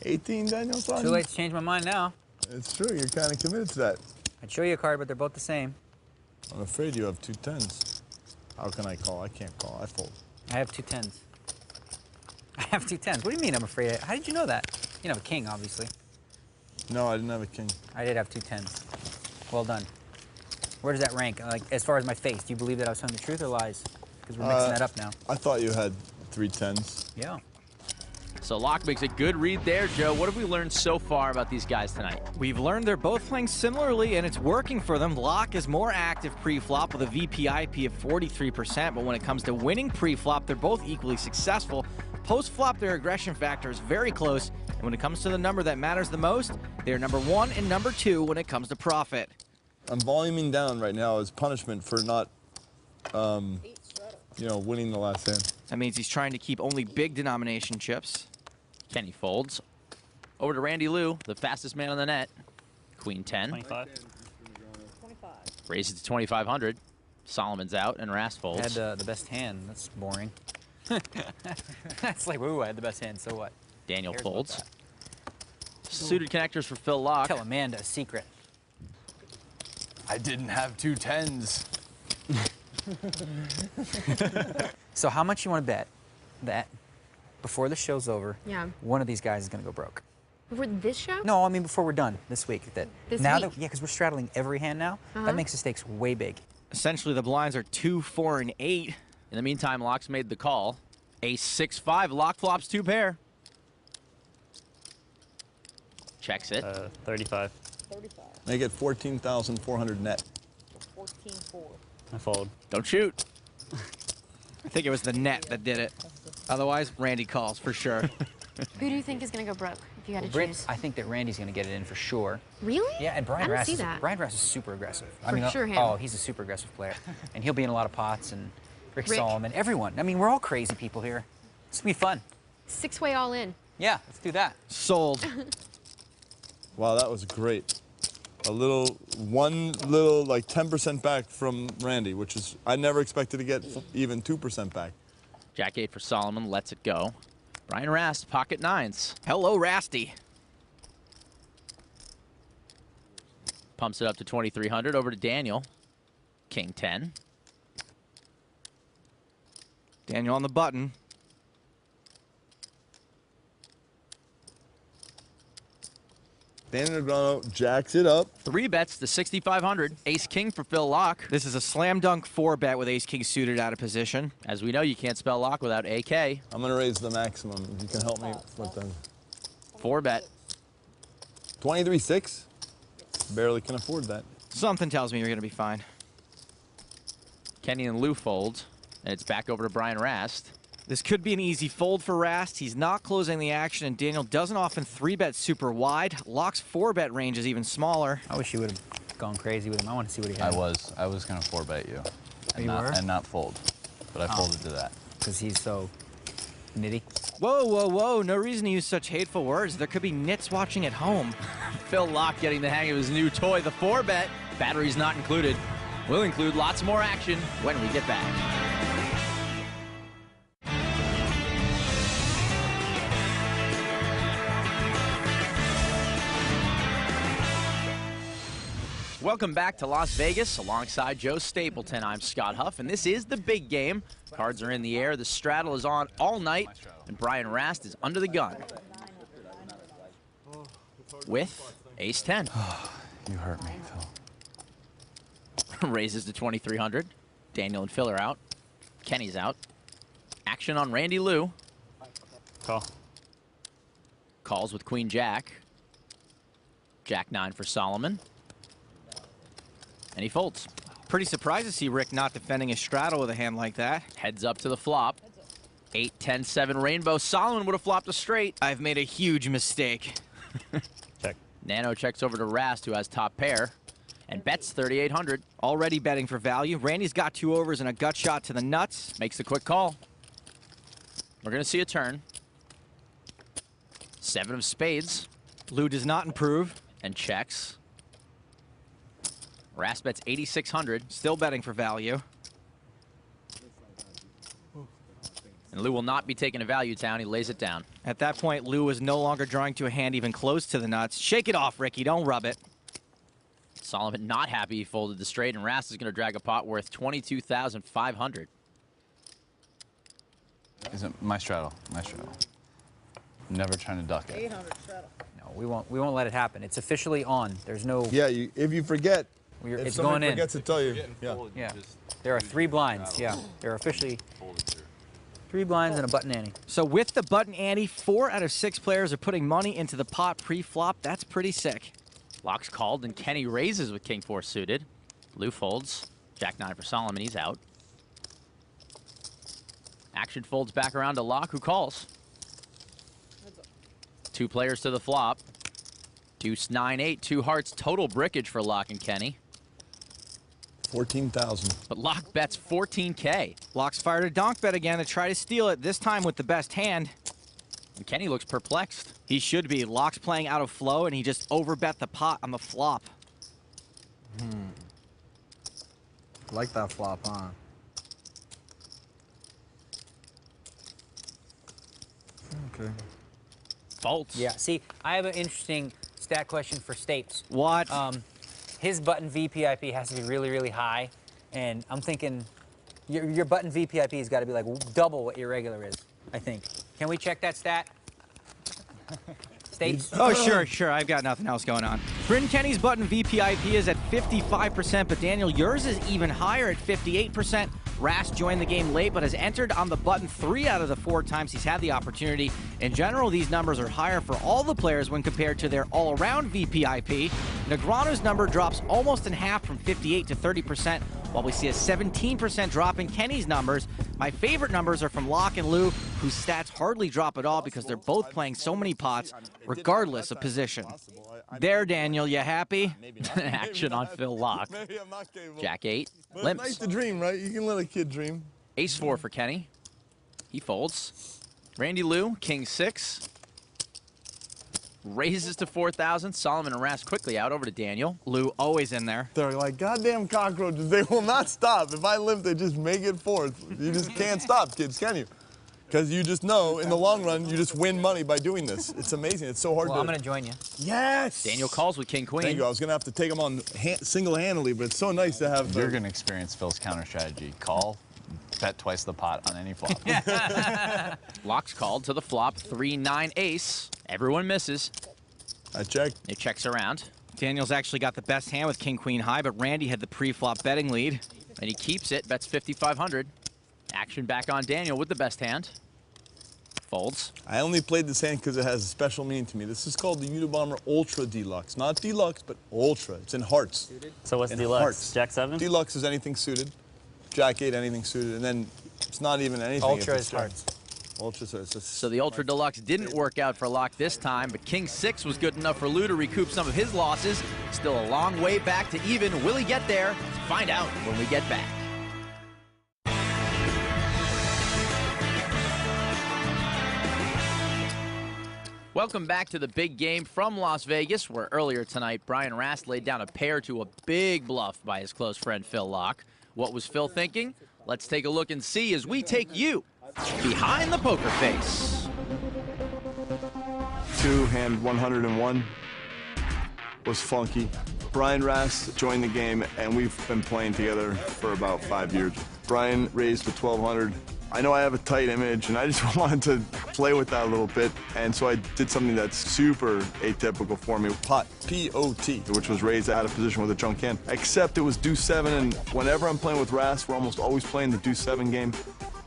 Speaker 8: 18, Daniel-son?
Speaker 4: Too late to change my mind now.
Speaker 8: It's true, you're kind of committed to that.
Speaker 4: I'd show you a card, but they're both the same.
Speaker 8: I'm afraid you have 2 10s. How can I call? I can't call. I fold.
Speaker 4: I have 2 10s. I have 2 10s. What do you mean I'm afraid? How did you know that? You didn't have a king, obviously.
Speaker 8: No, I didn't have a king.
Speaker 4: I did have 2 10s. Well done. Where does that rank? Like, as far as my face, do you believe that I was telling the truth or lies? Because we're mixing that up now.
Speaker 8: I thought you had 3 10s.
Speaker 4: Yeah.
Speaker 1: So Locke makes a good read there. Joe, what have we learned so far about these guys tonight?
Speaker 6: We've learned they're both playing similarly, and it's working for them. Locke is more active pre-flop with a VPIP of 43%, but when it comes to winning pre-flop, they're both equally successful. Post-flop, their aggression factor is very close, and when it comes to the number that matters the most, they are number 1 and number 2 when it comes to profit.
Speaker 8: I'm voluming down right now as punishment for not, winning the last hand.
Speaker 6: That means he's trying to keep only big denomination chips.
Speaker 1: Kenny folds. Over to Randy Lou, the fastest man on the net. Queen 10.
Speaker 9: 25.
Speaker 1: Raises to 2,500. Solomon's out, and Rast folds.
Speaker 4: Had the best hand. That's boring. That's like, ooh, I had the best hand, so what?
Speaker 1: Daniel folds. Suited connectors for Phil Locke.
Speaker 4: Tell Amanda a secret.
Speaker 10: I didn't have 2 10s.
Speaker 4: So how much you want to bet that before the show's over,
Speaker 7: Yeah.
Speaker 4: one of these guys is going to go broke?
Speaker 7: Before this show?
Speaker 4: No, I mean before we're done this week. That
Speaker 7: This
Speaker 4: now
Speaker 7: week?
Speaker 4: that because we're straddling every hand now,
Speaker 7: Uh-huh.
Speaker 4: that makes the stakes way big.
Speaker 6: Essentially, the blinds are 2, 4, and 8.
Speaker 1: In the meantime, Locke's made the call. Ace 6-5. Locke flops 2 pair. Checks it.
Speaker 9: 35.
Speaker 8: Make it 14,400 net.
Speaker 14: 14-4.
Speaker 9: I fold.
Speaker 1: Don't shoot.
Speaker 6: I think it was the net that did it. Otherwise, Randy calls for sure.
Speaker 7: Who do you think is going to go broke if you had to
Speaker 4: Brit,
Speaker 7: choose?
Speaker 4: I think that Randy's going to get it in for sure.
Speaker 7: Really?
Speaker 4: Yeah, and
Speaker 7: I
Speaker 4: Brian
Speaker 7: don't
Speaker 4: Rast
Speaker 7: see
Speaker 4: is
Speaker 7: that.
Speaker 4: Brian Rast is super aggressive.
Speaker 7: For sure him.
Speaker 4: Oh, he's a super aggressive player, and he'll be in a lot of pots. And Rick
Speaker 7: Rick.
Speaker 4: Solomon, everyone. I mean, we're all crazy people here. This will be fun.
Speaker 7: 6-way all in.
Speaker 4: Yeah, let's do that.
Speaker 6: Sold.
Speaker 8: Wow, that was great. One little like 10% back from Randy, which is, I never expected to get even 2% back.
Speaker 1: Jack 8 for Solomon, lets it go. Brian Rast, pocket 9s.
Speaker 6: Hello, Rasty.
Speaker 1: Pumps it up to 2,300. Over to Daniel. King 10.
Speaker 6: Daniel on the button.
Speaker 8: Daniel Negreanu jacks it up.
Speaker 1: 3 bets to 6,500. Ace King for Phil Locke.
Speaker 6: This is a slam dunk 4-bet with ace king suited out of position.
Speaker 1: As we know, you can't spell Locke without AK.
Speaker 8: I'm going to raise the maximum. If you can help me with them.
Speaker 1: 4-bet.
Speaker 8: 23-6. Barely can afford that.
Speaker 6: Something tells me you're going to be fine.
Speaker 1: Kenny and Lou fold. And it's back over to Brian Rast.
Speaker 6: This could be an easy fold for Rast. He's not closing the action, and Daniel doesn't often 3-bet super wide. Locke's 4-bet range is even smaller.
Speaker 4: I wish you would have gone crazy with him. I want to see what he had.
Speaker 10: I was going to 4-bet you.
Speaker 4: You were?
Speaker 10: And not fold. But I folded to that.
Speaker 4: Because he's so nitty.
Speaker 6: Whoa, whoa, whoa. No reason to use such hateful words. There could be nits watching at home.
Speaker 1: Phil Locke getting the hang of his new toy, the 4-bet. Batteries not included. We'll include lots more action when we get back. Welcome back to Las Vegas alongside Joe Stapleton. I'm Scott Huff, and this is the big game. Cards are in the air. The straddle is on all night, and Brian Rast is under the gun with ace 10.
Speaker 10: You hurt me, Phil.
Speaker 1: Raises to 2,300. Daniel and Phil are out. Kenny's out. Action on Randy Lou.
Speaker 9: Call.
Speaker 1: Calls with Queen Jack. Jack 9 for Solomon. And he folds.
Speaker 6: Pretty surprised to see Rick not defending his straddle with a hand like that.
Speaker 1: Heads up to the flop. 8, 10, 7 rainbow. Solomon would have flopped a straight.
Speaker 6: I've made a huge mistake.
Speaker 9: Check.
Speaker 1: Nano checks over to Rast, who has top pair, and bets 3,800.
Speaker 6: Already betting for value. Randy's got 2 overs and a gut shot to the nuts.
Speaker 1: Makes the quick call. We're going to see a turn. 7 of spades.
Speaker 6: Lou does not improve.
Speaker 1: And checks. Rast bets 8,600.
Speaker 6: Still betting for value.
Speaker 1: And Lou will not be taking a value town. He lays it down.
Speaker 6: At that point, Lou was no longer drawing to a hand even close to the nuts. Shake it off, Ricky. Don't rub it.
Speaker 1: Solomon not happy he folded the straight, and Rast is going to drag a pot worth 22,500.
Speaker 10: Is it my straddle? My straddle. Never trying to duck it.
Speaker 14: 800 straddle.
Speaker 4: No, we won't let it happen. It's officially on. There's no.
Speaker 8: Yeah, if you forget, if
Speaker 4: it's
Speaker 8: somebody
Speaker 4: going in.
Speaker 8: forgets to tell you. Yeah.
Speaker 4: Yeah. There are 3 blinds. Yeah. There are officially 3 blinds and a button ante.
Speaker 6: So with the button ante, 4 out of 6 players are putting money into the pot pre-flop. That's pretty sick.
Speaker 1: Locke's called, and Kenny raises with King 4 suited. Lou folds. Jack 9 for Solomon. He's out. Action folds back around to Locke, who calls. 2 players to the flop. Deuce 9-8, 2 hearts, total brickage for Locke and Kenny.
Speaker 8: 14,000.
Speaker 1: But Locke bets 14K.
Speaker 6: Locke's fired a donk bet again to try to steal it, this time with the best hand.
Speaker 1: And Kenny looks perplexed.
Speaker 6: He should be. Locke's playing out of flow, and he just overbet the pot on the flop.
Speaker 3: Like that flop, huh? Okay.
Speaker 1: Folds.
Speaker 4: Yeah, see, I have an interesting stat question for Stapes.
Speaker 6: What?
Speaker 4: His button VPIP has to be really, really high, and I'm thinking your button VPIP has got to be like double what your regular is, I think. Can we check that stat? Stapes?
Speaker 6: Oh, sure. I've got nothing else going on. Bryn Kenny's button VPIP is at 55%, but Daniel, yours is even higher at 58%. Rast joined the game late, but has entered on the button 3 out of the 4 times he's had the opportunity. In general, these numbers are higher for all the players when compared to their all-around VPIP. Negreanu's number drops almost in half from 58 to 30%, while we see a 17% drop in Kenny's numbers. My favorite numbers are from Locke and Lou, whose stats hardly drop at all because they're both playing so many pots, regardless of position. There, Daniel, you happy?
Speaker 1: Action on Phil Locke. Jack 8, limps.
Speaker 8: Nice to dream, right? You can let a kid dream.
Speaker 1: Ace 4 for Kenny. He folds. Randy Lou, King 6. Raises to 4,000. Solomon and Rast quickly out over to Daniel.
Speaker 6: Lou always in there.
Speaker 8: They're like goddamn cockroaches. They will not stop. If I limp, they just make it forth. You just can't stop, kids, can you? Because you just know, in the long run, you just win money by doing this. It's amazing. It's so hard to...
Speaker 4: Well, I'm going to join you.
Speaker 8: Yes!
Speaker 1: Daniel calls with King Queen.
Speaker 8: Thank you. I was going to have to take them on single-handedly, but it's so nice to have...
Speaker 10: You're going to experience Phil's counter strategy. Call, bet twice the pot on any flop.
Speaker 1: Locke's called to the flop, 3-9 ace. Everyone misses.
Speaker 8: I check.
Speaker 1: It checks around.
Speaker 6: Daniel's actually got the best hand with King Queen high, but Randy had the pre-flop betting lead.
Speaker 1: And he keeps it, bets 5,500. Action back on Daniel with the best hand. Folds.
Speaker 8: I only played this hand because it has a special meaning to me. This is called the Unabomber Ultra Deluxe. Not Deluxe, but Ultra. It's in hearts.
Speaker 9: So what's
Speaker 8: in
Speaker 9: Deluxe?
Speaker 8: Hearts.
Speaker 9: Jack 7?
Speaker 8: Deluxe is anything suited. Jack 8, anything suited. And then it's not even anything.
Speaker 4: Ultra is hearts.
Speaker 8: Ultra, so it's just...
Speaker 1: So the Ultra Deluxe didn't work out for Locke this time, but King 6 was good enough for Lou to recoup some of his losses. Still a long way back to even. Will he get there? Find out when we get back. Welcome back to the big game from Las Vegas, where earlier tonight, Brian Rast laid down a pair to a big bluff by his close friend Phil Locke. What was Phil thinking? Let's take a look and see as we take you behind the poker face.
Speaker 8: 2, hand 101 was funky. Brian Rast joined the game, and we've been playing together for about 5 years. Brian raised to 1,200. I know I have a tight image, and I just wanted to play with that a little bit, and so I did something that's super atypical for me. Pot, P-O-T, which was raised out of position with a junk hand, except it was deuce 7, and whenever I'm playing with Rast, we're almost always playing the deuce 7 game.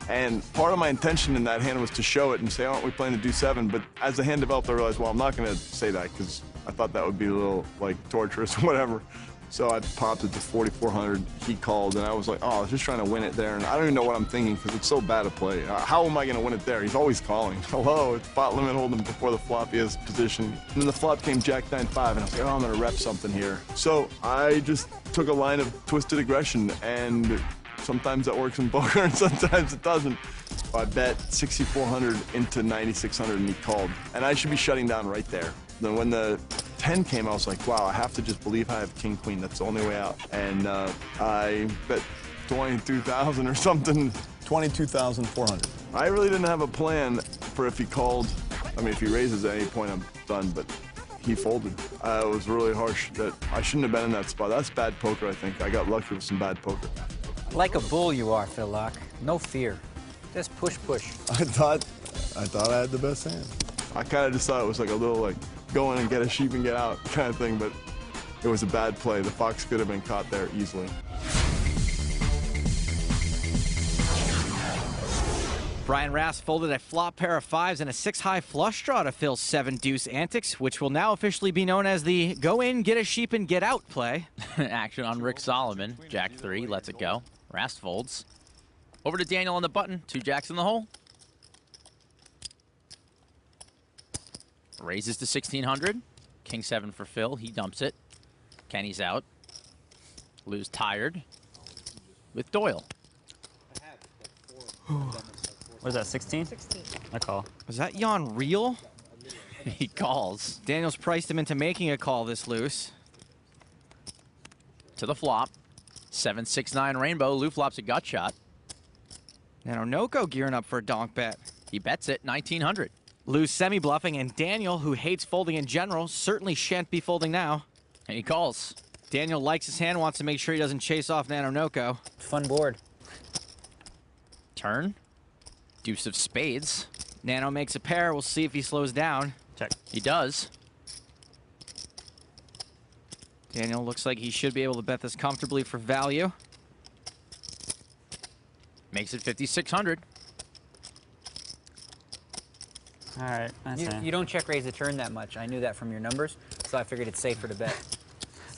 Speaker 8: And part of my intention in that hand was to show it and say, aren't we playing the deuce 7? But as the hand developed, I realized, well, I'm not going to say that because I thought that would be a little, like, torturous or whatever. So I popped it to 4,400. He called, and I was like, oh, I was just trying to win it there. And I don't even know what I'm thinking because it's so bad to play. How am I going to win it there? He's always calling. Hello, it's pot limit hold'em before the flop is position. And then the flop came Jack 9-5, and I was like, oh, I'm going to rep something here. So I just took a line of twisted aggression, and sometimes that works in poker, and sometimes it doesn't. I bet 6,400 into 9,600, and he called. And I should be shutting down right there. Then when the 10 came, I was like, wow, I have to just believe I have king, queen. That's the only way out. And I bet 22,000 or something. 22,400. I really didn't have a plan for if he called. I mean, if he raises at any point, I'm done, but he folded. It was really harsh that I shouldn't have been in that spot. That's bad poker, I think. I got lucky with some bad poker.
Speaker 4: Like a bull you are, Phil Locke. No fear. Just push, push.
Speaker 8: I thought I had the best hand. I kind of just thought it was like a little like go in and get a sheep and get out kind of thing, but it was a bad play. The fox could have been caught there easily.
Speaker 6: Brian Rast folded a flop pair of 5s and a 6-high flush draw to Phil's 7-deuce antics, which will now officially be known as the go in, get a sheep, and get out play.
Speaker 1: Action on Rick Solomon. Jack 3 lets it go. Rast folds. Over to Daniel on the button. 2 jacks in the hole. Raises to 1,600. King 7 for Phil. He dumps it. Kenny's out. Lou's tired with Doyle.
Speaker 9: What is that, 16? 16. I call.
Speaker 6: Was that yawn real?
Speaker 1: He calls.
Speaker 6: Daniel's priced him into making a call this loose.
Speaker 1: To the flop. 7-6-9 rainbow. Lou flops a gut shot.
Speaker 6: Now Noko gearing up for a donk bet.
Speaker 1: He bets it 1,900.
Speaker 6: Lou's semi-bluffing, and Daniel, who hates folding in general, certainly shan't be folding now.
Speaker 1: And he calls.
Speaker 6: Daniel likes his hand, wants to make sure he doesn't chase off Nano Noko.
Speaker 4: Fun board.
Speaker 1: Turn. Deuce of spades.
Speaker 6: Nano makes a pair. We'll see if he slows down.
Speaker 9: Check.
Speaker 1: He does.
Speaker 6: Daniel looks like he should be able to bet this comfortably for value.
Speaker 1: Makes it 5,600.
Speaker 9: All right.
Speaker 4: You don't check raise the turn that much. I knew that from your numbers, so I figured it's safer to bet.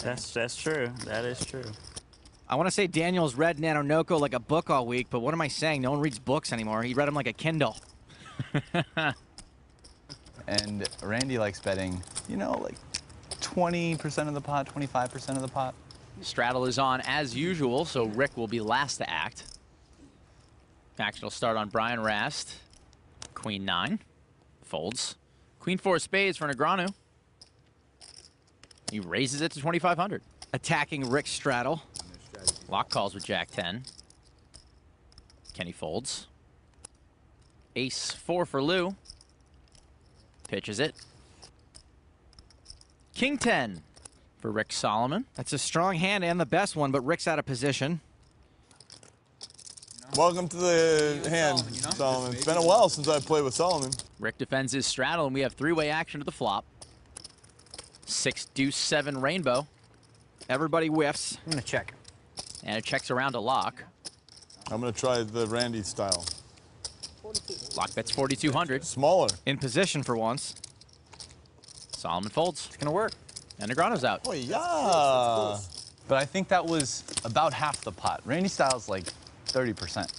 Speaker 9: That's true. That is true.
Speaker 6: I want to say Daniel's read Nano Noko like a book all week, but what am I saying? No one reads books anymore. He read them like a Kindle.
Speaker 10: And Randy likes betting, you know, like 20% of the pot, 25% of the pot.
Speaker 1: Straddle is on as usual, so Rick will be last to act. Action will start on Brian Rast. Queen 9. Folds. Queen 4 spades for Negreanu. He raises it to 2,500.
Speaker 6: Attacking Rick straddle.
Speaker 1: Lock calls with Jack 10. Kenny folds. Ace 4 for Lou. Pitches it. King 10 for Rick Solomon.
Speaker 6: That's a strong hand and the best one, but Rick's out of position.
Speaker 8: Welcome to the hand, Solomon. It's been a while since I've played with Solomon.
Speaker 1: Rick defends his straddle, and we have three-way action to the flop. 6 deuce 7 rainbow.
Speaker 6: Everybody whiffs.
Speaker 4: I'm gonna check.
Speaker 1: And it checks around to lock.
Speaker 8: I'm gonna try the Randy style.
Speaker 1: Lock bets 4,200.
Speaker 8: Smaller.
Speaker 6: In position for once.
Speaker 1: Solomon folds.
Speaker 4: It's gonna work.
Speaker 1: And Negreanu's out.
Speaker 8: Oh yeah.
Speaker 10: But I think that was about half the pot. Randy style's like 30%.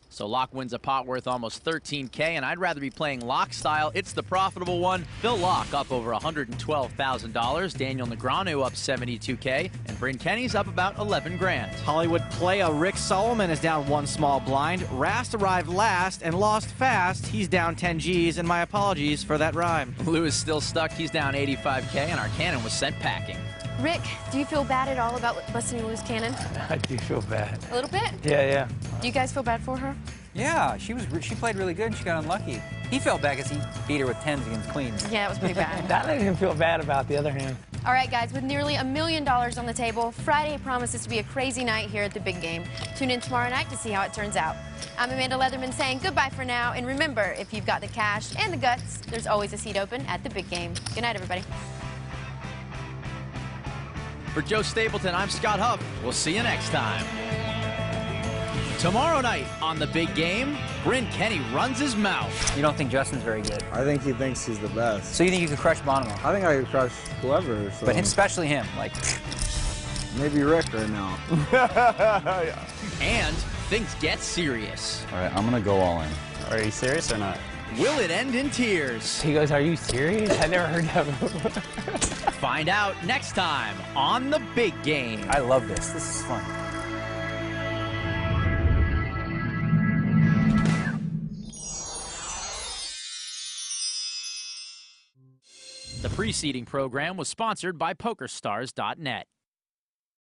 Speaker 1: So Lock wins a pot worth almost 13K, and I'd rather be playing Lock style. It's the profitable one. Phil Lock up over $112,000. Daniel Negreanu up 72K, and Bryn Kenny's up about 11 grand.
Speaker 6: Hollywood playa Rick Solomon is down one small blind. Rast arrived last and lost fast. He's down 10 G's, and my apologies for that rhyme.
Speaker 1: Lou is still stuck. He's down 85K, and our cannon was sent packing.
Speaker 7: Rick, do you feel bad at all about busting Lou's cannon?
Speaker 3: I do feel bad.
Speaker 7: A little bit?
Speaker 3: Yeah.
Speaker 7: Do you guys feel bad for her?
Speaker 4: Yeah, she played really good and she got unlucky. He felt bad because he beat her with 10s against queens.
Speaker 7: Yeah, it was pretty bad.
Speaker 3: That I didn't feel bad about, the other hand.
Speaker 7: All right, guys, with nearly $1 million on the table, Friday promises to be a crazy night here at the Big Game. Tune in tomorrow night to see how it turns out. I'm Amanda Leatherman saying goodbye for now, and remember, if you've got the cash and the guts, there's always a seat open at the Big Game. Good night, everybody.
Speaker 1: For Joe Stapleton, I'm Scott Huff. We'll see you next time. Tomorrow night on The Big Game, Bryn Kenny runs his mouth.
Speaker 4: You don't think Justin's very good?
Speaker 16: I think he thinks he's the best.
Speaker 4: So you think you could crush Bonomo?
Speaker 16: I think I could crush whoever. So.
Speaker 4: But especially him, like.
Speaker 16: Maybe Rick right now.
Speaker 1: And things get serious.
Speaker 10: All right, I'm gonna go all in.
Speaker 9: Are you serious or not?
Speaker 1: Will it end in tears?
Speaker 3: He goes, are you serious? I never heard that before.
Speaker 1: Find out next time on The Big Game.
Speaker 4: I love this. This is fun.
Speaker 1: The preceding program was sponsored by PokerStars.net.